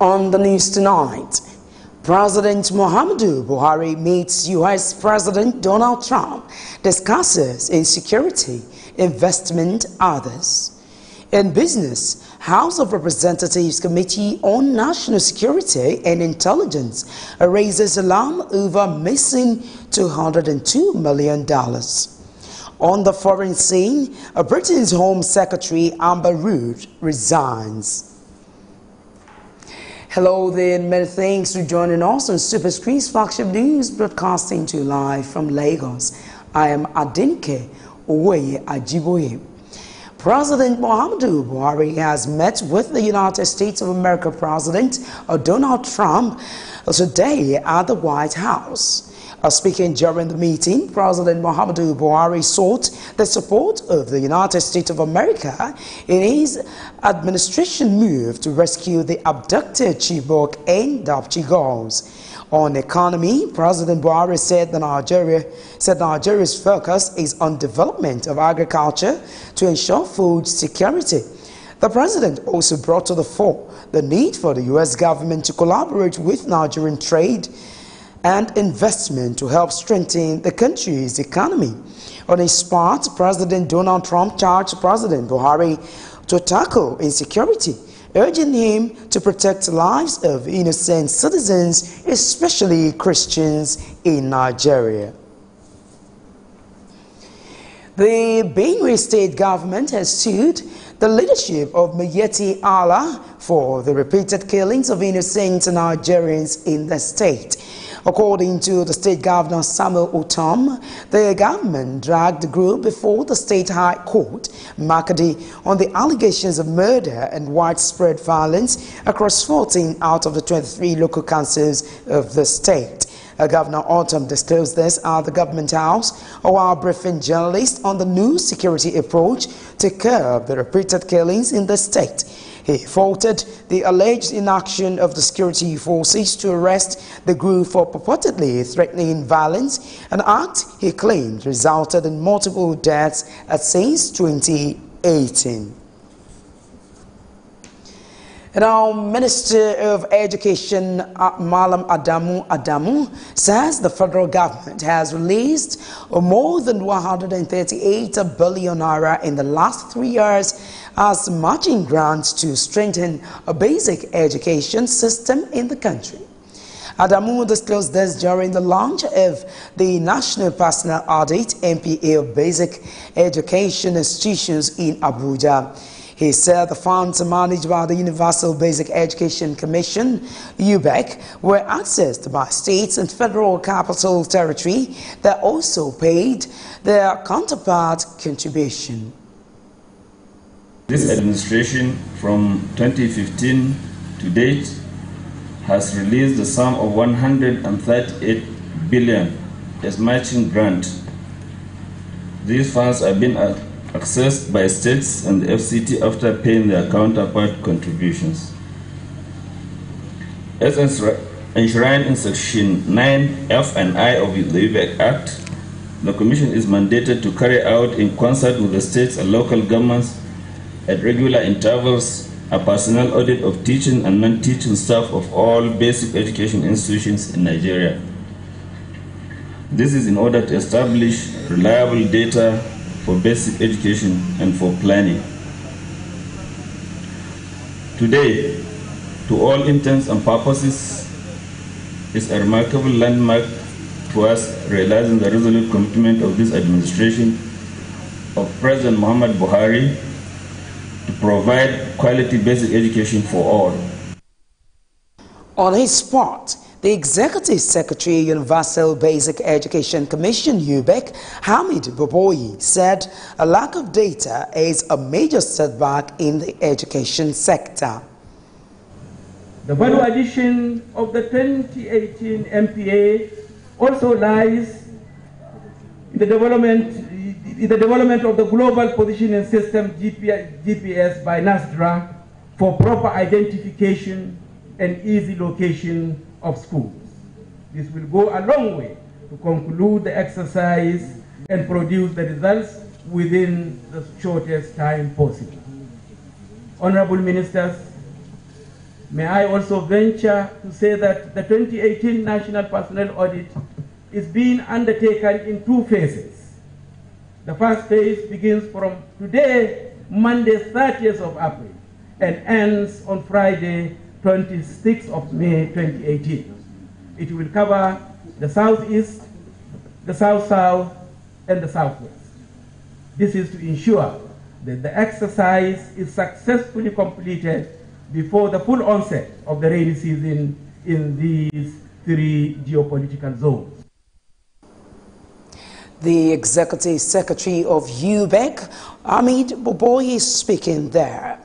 On the news tonight, President Muhammadu Buhari meets U.S. President Donald Trump, discusses insecurity, investment, others. In business, House of Representatives Committee on National Security and Intelligence raises alarm over missing $202 million. On the foreign scene, Britain's Home Secretary Amber Rudd resigns. Hello there, and many thanks for joining us on Superscreen's flagship news, broadcasting to you live from Lagos. I am Adinke Owoye Ajiboye. President Muhammadu Buhari has met with the United States of America President Donald Trump today at the White House. Speaking during the meeting, President Muhammadu Buhari sought the support of the United States of America in his administration move to rescue the abducted Chibok and Dapchi girls. On economy, President Buhari said Nigeria's focus is on development of agriculture to ensure food security. The president also brought to the fore the need for the U.S. government to collaborate with Nigerian trade and investment to help strengthen the country's economy. On his part, President Donald Trump charged President Buhari to tackle insecurity, urging him to protect lives of innocent citizens, especially Christians in Nigeria. The Benue State government has sued the leadership of Miyetti Allah for the repeated killings of innocent Nigerians in the state. According to the state governor Samuel Otom, the government dragged the group before the state high court, Makadi, on the allegations of murder and widespread violence across 14 out of the 23 local councils of the state. Governor Otom disclosed this at the government house while briefing journalists on the new security approach to curb the repeated killings in the state. He faulted the alleged inaction of the security forces to arrest the group for purportedly threatening violence, an act he claimed resulted in multiple deaths since 2018. Now, Minister of Education Malam Adamu says the federal government has released more than 138 billion naira in the last 3 years as matching grants to strengthen a basic education system in the country. Adamu disclosed this during the launch of the National Personal Audit (NPA) of basic education institutions in Abuja. He said the funds managed by the Universal Basic Education Commission, UBEC, were accessed by states and federal capital territory that also paid their counterpart contribution. This administration from 2015 to date has released the sum of 138 billion as matching grant. These funds have been accessed by states and the FCT after paying their counterpart contributions. As enshrined in Section 9F and I of the UBEC Act, the Commission is mandated to carry out, in concert with the states and local governments, at regular intervals, a personnel audit of teaching and non-teaching staff of all basic education institutions in Nigeria. This is in order to establish reliable data for basic education and for planning. Today, to all intents and purposes, is a remarkable landmark for us realizing the resolute commitment of this administration of President Muhammad Buhari to provide quality basic education for all. On his part, the Executive Secretary, Universal Basic Education Commission, UBEC, Hamid Boboyi, said a lack of data is a major setback in the education sector. The value addition of the 2018 MPA also lies in the development of the Global Positioning System, GPS, by NASDRA for proper identification and easy location of schools. This will go a long way to conclude the exercise and produce the results within the shortest time possible. Honorable Ministers, May I also venture to say that the 2018 National Personnel Audit is being undertaken in two phases. The first phase begins from today, Monday, 30th of April, and ends on Friday, 26th of May 2018. It will cover the Southeast, the South-South, and the Southwest. This is to ensure that the exercise is successfully completed before the full onset of the rainy season in these three geopolitical zones. The Executive Secretary of UBEC, Hamid Boboyi, is speaking there.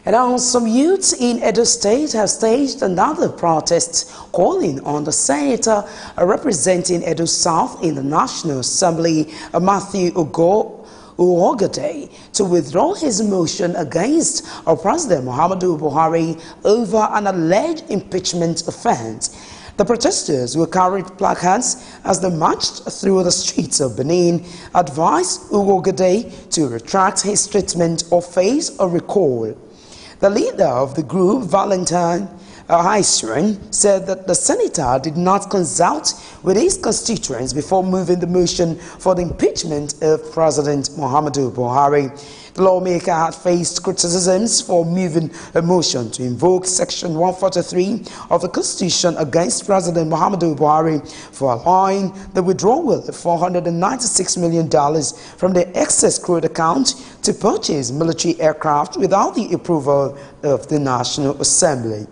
And now some youths in Edo State have staged another protest calling on the senator representing Edo South in the National Assembly, Matthew Uwogade, to withdraw his motion against President Muhammadu Buhari over an alleged impeachment offense. The protesters, who carried placards as they marched through the streets of Benin, advised Uwogade to retract his statement or face a recall. The leader of the group, Valentine Haisren, said that the senator did not consult with his constituents before moving the motion for the impeachment of President Muhammadu Buhari. The lawmaker had faced criticisms for moving a motion to invoke Section 143 of the Constitution against President Muhammadu Buhari for allowing the withdrawal of $496 million from the excess crude account to purchase military aircraft without the approval of the National Assembly.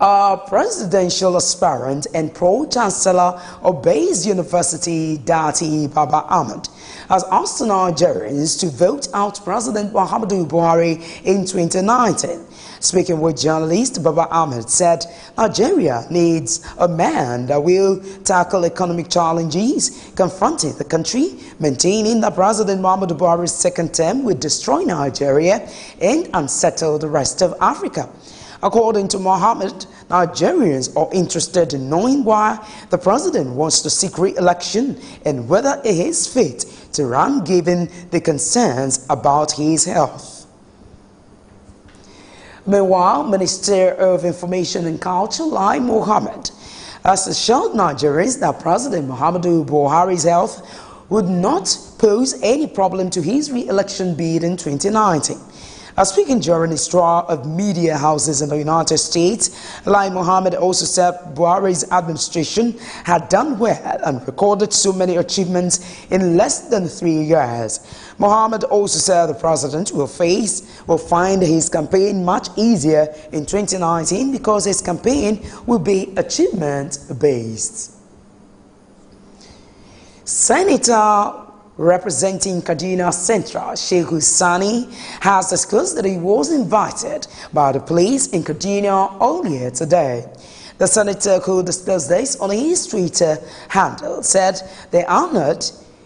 A presidential aspirant and pro-chancellor of Bayes University, Dati Baba Ahmed, has asked Nigerians to vote out President Muhammadu Buhari in 2019. Speaking with journalist, Baba Ahmed said Nigeria needs a man that will tackle economic challenges confronting the country, maintaining that President Muhammadu Buhari's second term will destroy Nigeria and unsettle the rest of Africa. According to Mohammed, Nigerians are interested in knowing why the president wants to seek re-election and whether he is fit to run given the concerns about his health. Meanwhile, Minister of Information and Culture, Lai Mohammed, has assured Nigerians that President Muhammadu Buhari's health would not pose any problem to his re-election bid in 2019. Speaking during his tour of media houses in the United States, Lai Mohammed also said Buhari's administration had done well and recorded so many achievements in less than 3 years. Mohammed also said the president will find his campaign much easier in 2019 because his campaign will be achievement-based. Senator representing Kaduna Central, Sheikh Sani, has disclosed that he was invited by the police in Kaduna earlier today. The senator, who disclosed this on his Twitter handle, said he honored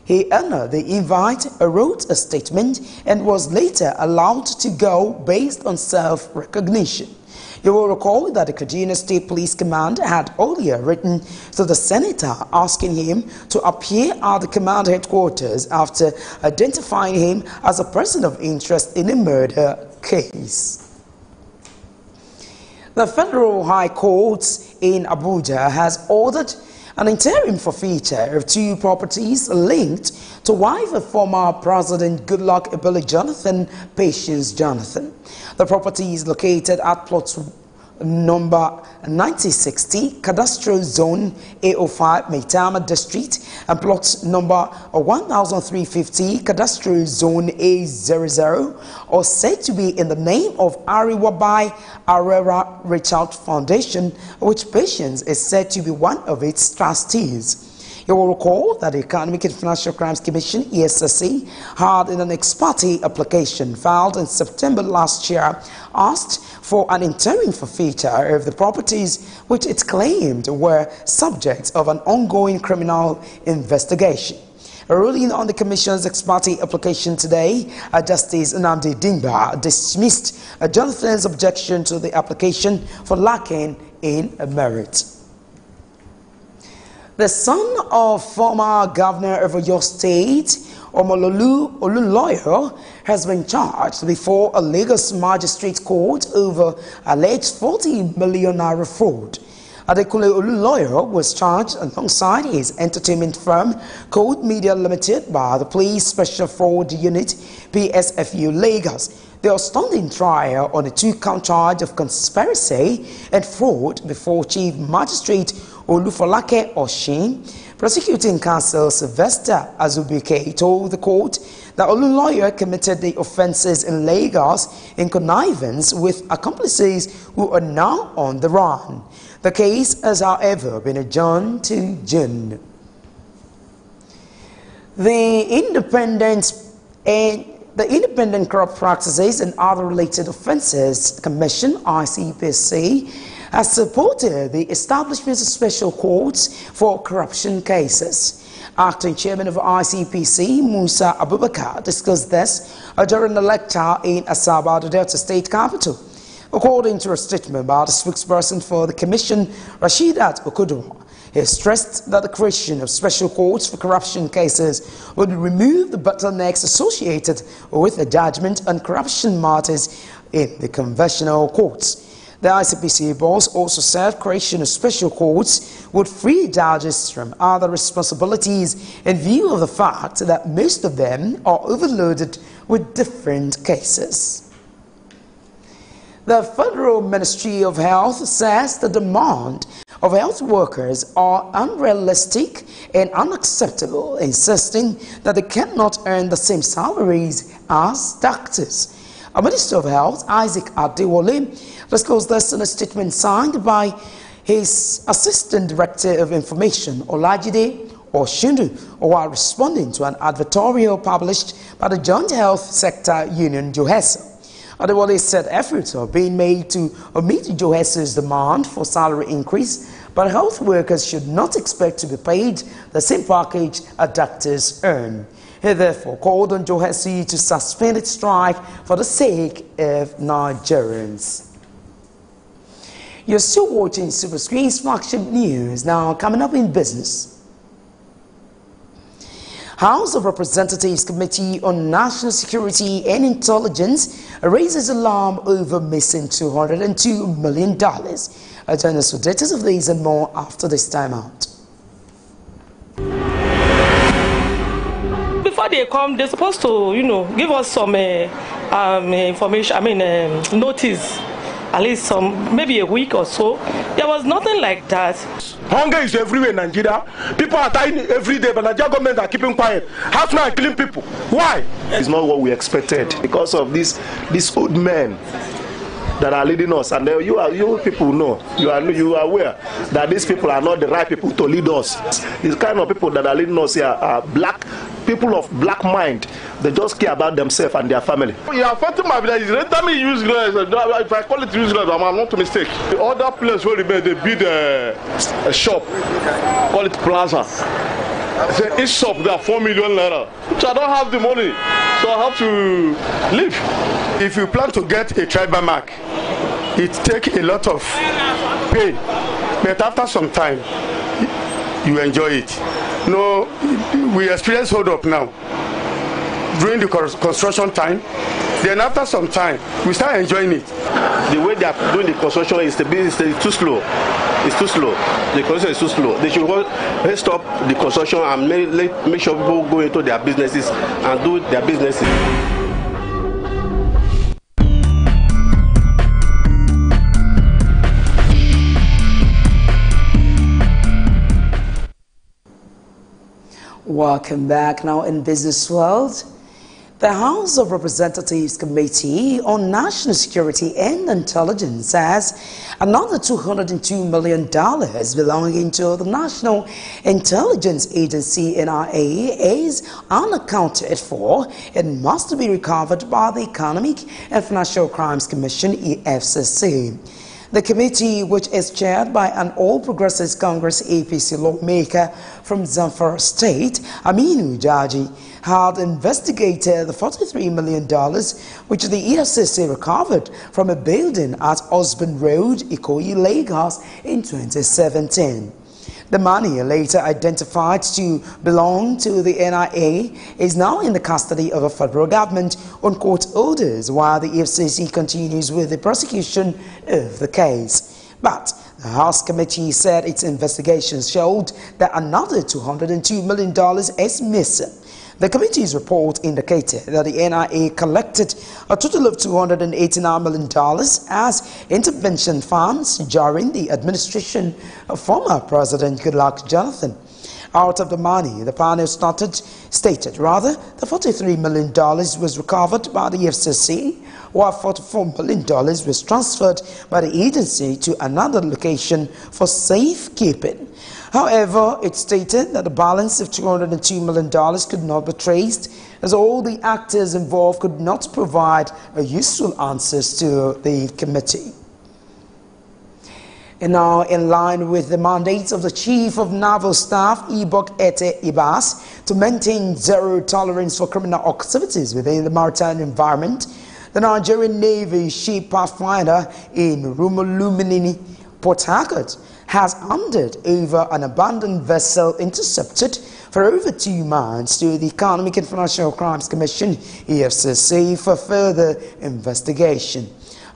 the invite, wrote a statement, and was later allowed to go based on self-recognition. You will recall that the Kaduna State Police Command had earlier written to the senator asking him to appear at the command headquarters after identifying him as a person of interest in a murder case. The Federal High Court in Abuja has ordered an interim forfeiture of 2 properties linked to wife of former President Goodluck Ebele Jonathan, Patience Jonathan. The property is located at plot number 9060, Cadastral Zone A05, Maitama District, and plot number 1350, Cadastral Zone A00, are said to be in the name of Ariwabai Arera Richard Foundation, which Patience is said to be one of its trustees. You will recall that the Economic and Financial Crimes Commission, EFCC, had in an ex parte application filed in September last year asked for an interim forfeiture of the properties which it claimed were subject of an ongoing criminal investigation. A ruling on the Commission's ex parte application today, Justice Nnamdi Dimba dismissed Jonathan's objection to the application for lacking in merit. The son of former governor of Oyo State, Omololu Olunloyo has been charged before a Lagos magistrate court over alleged 40 million naira fraud. Adekunle Olunloyo was charged alongside his entertainment firm, Code Media Limited, by the Police Special Fraud Unit, PSFU Lagos. They are standing trial on a 2-count charge of conspiracy and fraud before Chief Magistrate Olufolake Oshin. Prosecuting counsel Sylvester Azubike told the court that Olunloyo committed the offences in Lagos in connivance with accomplices who are now on the run. The case has, however, been adjourned to June. The Independent Corrupt Practices and Other Related Offences Commission, ICPC, has supported the establishment of special courts for corruption cases. Acting Chairman of ICPC, Musa Abubakar, discussed this during a lecture in Asaba, the Delta State capital. According to a statement by the spokesperson for the Commission, Rashidat Okuduwa, he stressed that the creation of special courts for corruption cases would remove the bottlenecks associated with the judgment on corruption matters in the conventional courts. The ICPC boss also said creation of special courts would free judges from other responsibilities in view of the fact that most of them are overloaded with different cases. The Federal Ministry of Health says the demand of health workers are unrealistic and unacceptable, insisting that they cannot earn the same salaries as doctors. A Minister of Health, Isaac Adewale, disclosed this in a statement signed by his Assistant Director of Information, Olajide Oshundu, while responding to an advertorial published by the Joint Health Sector Union, JOHESA. Adewale said efforts are being made to meet JOHESA's demand for salary increase, but health workers should not expect to be paid the same package as doctors earn. He therefore called on JOHESA to suspend its strike for the sake of Nigerians. You're still watching Superscreen's flagship news, now coming up in business. House of Representatives Committee on National Security and Intelligence raises alarm over missing $202 million. Join us for details of these and more after this time out. Before they come, they're supposed to, give us some information, notice. At least maybe a week or so. There was nothing like that. Hunger is everywhere in Nigeria. People are dying every day, but Nigerian government are keeping quiet. How can I killing people? Why? It's not what we expected because of these old men that are leading us, and you people know, you are aware that these people are not the right people to lead us. These kind of people that are leading us here are black people of black mind. They just care about themselves and their family. You are fighting my village. Let me use if I call it useless, I'm not a mistake. The other place where they build a shop, call it Plaza. So each shop there 4 million naira. So I don't have the money, so I have to leave. If you plan to get a tribal mark, it takes a lot of pain, but after some time, you enjoy it. No, we experience hold up now during the construction time. Then after some time, we start enjoying it. The way they are doing the construction is too slow. It's too slow. The construction is too slow. They should stop the construction and make sure people go into their businesses and do their businesses. Welcome back. Now in Business World, the House of Representatives Committee on National Security and Intelligence says another $202 million belonging to the National Intelligence Agency NIA is unaccounted for and must be recovered by the Economic and Financial Crimes Commission EFCC. The committee, which is chaired by an All Progressives Congress APC lawmaker from Zamfara State, Aminu Jaji, had investigated the $43 million which the EFCC recovered from a building at Osborne Road, Ikoyi, Lagos in 2017. The money, later identified to belong to the NIA, is now in the custody of the federal government on court orders, while the EFCC continues with the prosecution of the case. But the House Committee said its investigations showed that another $202 million is missing. The committee's report indicated that the NIA collected a total of $289 million as intervention funds during the administration of former President Goodluck Jonathan. Out of the money, the panel stated the $43 million was recovered by the FCC, while $44 million was transferred by the agency to another location for safekeeping. However, it stated that the balance of $202 million could not be traced, as all the actors involved could not provide useful answers to the committee. And now, in line with the mandates of the Chief of Naval Staff, Ibok Ete Ibas, to maintain zero tolerance for criminal activities within the maritime environment, the Nigerian Navy ship Pathfinder in Rumulumini, Port Harcourt, has handed over an abandoned vessel intercepted for over 2 months to the Economic and Financial Crimes Commission, EFCC, for further investigation.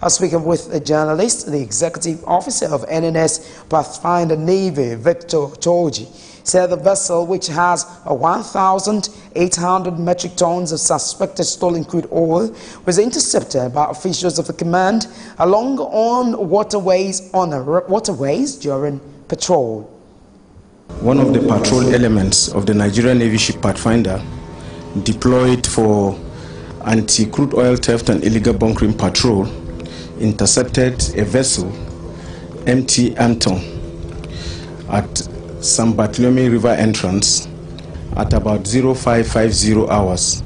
Speaking with a journalist, the executive officer of NNS Pathfinder Navy, Victor Toji, said the vessel, which has 1,800 metric tons of suspected stolen crude oil, was intercepted by officials of the command along on waterways during patrol. One of the patrol elements of the Nigerian Navy ship Pathfinder, deployed for anti-crude oil theft and illegal bunkering patrol, intercepted a vessel, MT Anton, at San Bartolome River entrance at about 0550 hours,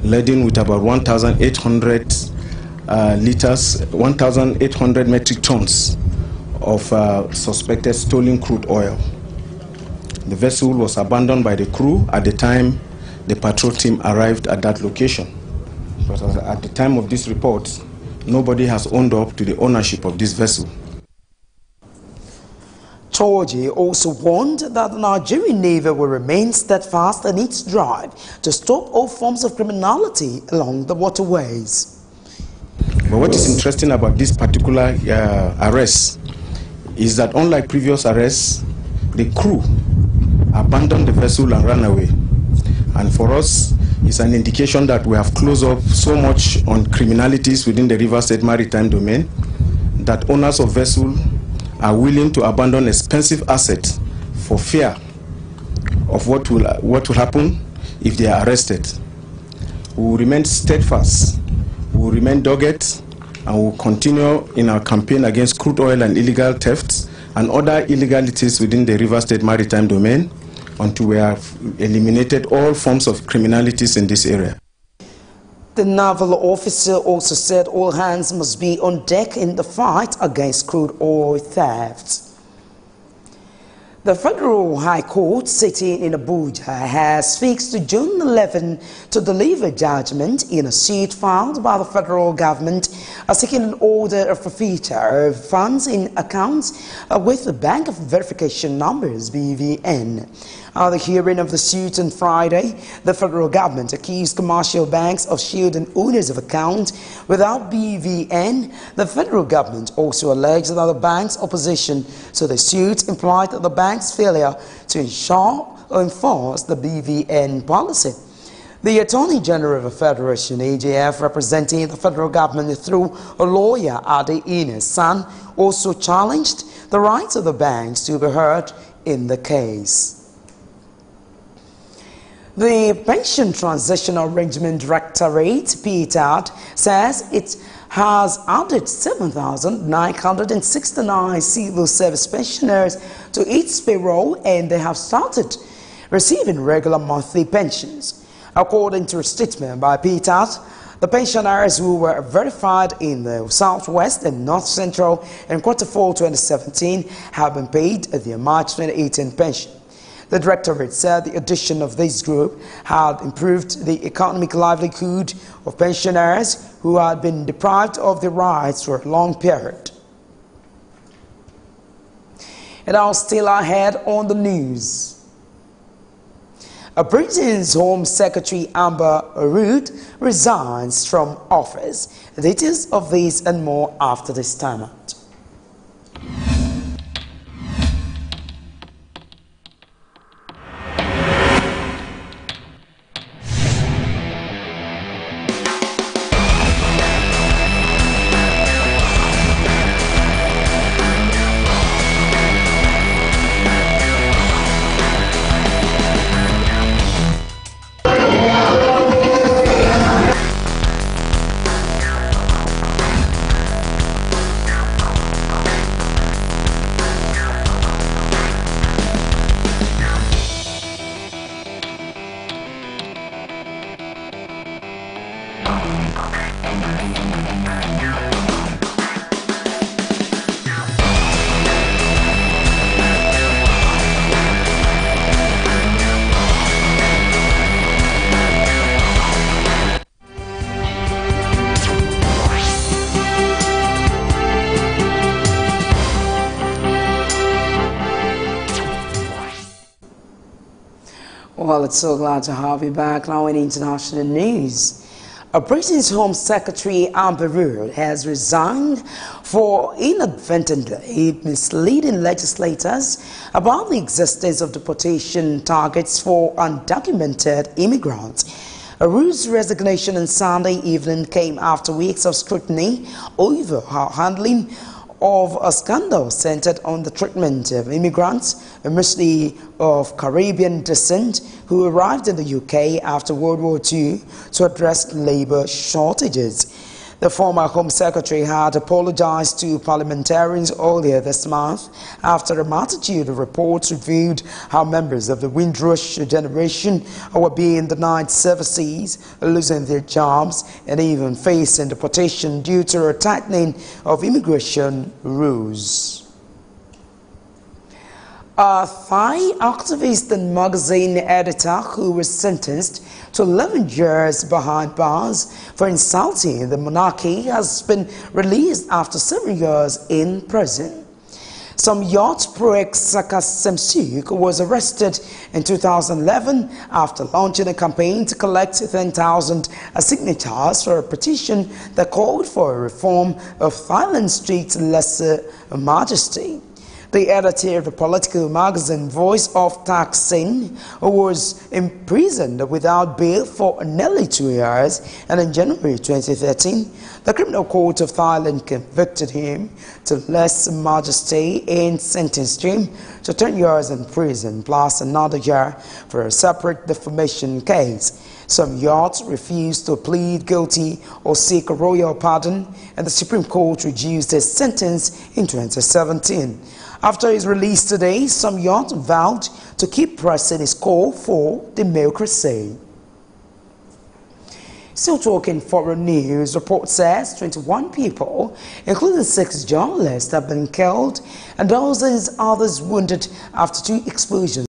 laden with about 1,800 liters, 1,800 metric tons of suspected stolen crude oil. The vessel was abandoned by the crew at the time the patrol team arrived at that location. But at the time of this report, nobody has owned up to the ownership of this vessel. Toji also warned that the Nigerian Navy will remain steadfast in its drive to stop all forms of criminality along the waterways. But what is interesting about this particular arrest is that, unlike previous arrests, the crew abandoned the vessel and ran away. And for us, it's an indication that we have closed up so much on criminalities within the River State Maritime domain that owners of vessels are willing to abandon expensive assets for fear of what will happen if they are arrested. We will remain steadfast, we will remain dogged, and we will continue in our campaign against crude oil and illegal thefts and other illegalities within the River State Maritime domain until we have eliminated all forms of criminalities in this area. The naval officer also said all hands must be on deck in the fight against crude oil theft. The Federal High Court sitting in Abuja has fixed June 11 to deliver judgment in a suit filed by the federal government seeking an order of forfeiture of funds in accounts with the Bank of Verification Numbers, BVN. At the hearing of the suit on Friday, the federal government accused commercial banks of shielding owners of accounts without BVN. The federal government also alleged that the bank's opposition to the suit implied that the bank's failure to ensure or enforce the BVN policy. The Attorney General of the Federation, AGF, representing the federal government through a lawyer, Ade Ines San, also challenged the rights of the banks to be heard in the case. The Pension Transition Arrangement Directorate, PTAD, says it has added 7,969 civil service pensioners to its payroll, and they have started receiving regular monthly pensions. According to a statement by PTAD, the pensioners who were verified in the Southwest and North Central in Q4 2017 have been paid their March 2018 pension. The Directorate said the addition of this group had improved the economic livelihood of pensioners who had been deprived of their rights for a long period. And now still ahead on the news. Britain's Home Secretary Amber Rudd resigns from office. Details of this and more after this time out. Well, it's so glad to have you back now in international news. Britain's Home Secretary Amber Rudd has resigned for inadvertently misleading legislators about the existence of deportation targets for undocumented immigrants. Rudd's resignation on Sunday evening came after weeks of scrutiny over her handling of a scandal centered on the treatment of immigrants, mostly of Caribbean descent, who arrived in the UK after World War II to address labor shortages. The former Home Secretary had apologized to parliamentarians earlier this month after a multitude of reports revealed how members of the Windrush generation were being denied services, losing their jobs, and even facing deportation due to a tightening of immigration rules. A Thai activist and magazine editor who was sentenced to 11 years behind bars for insulting the monarchy has been released after 7 years in prison. Samyot Proek Sakasemsuk was arrested in 2011 after launching a campaign to collect 10,000 signatures for a petition that called for a reform of Thailand's strict lesser majesty. The editor of the political magazine Voice of Thaksin was imprisoned without bail for nearly 2 years, and in January 2013, the Criminal Court of Thailand convicted him to less majesty and sentenced him to 10 years in prison plus another year for a separate defamation case. Some yachts refused to plead guilty or seek a royal pardon, and the Supreme Court reduced his sentence in 2017. After his release today, Samyot vowed to keep pressing his call for democracy. Still talking foreign news, report says 21 people, including 6 journalists, have been killed and dozens others wounded after 2 explosions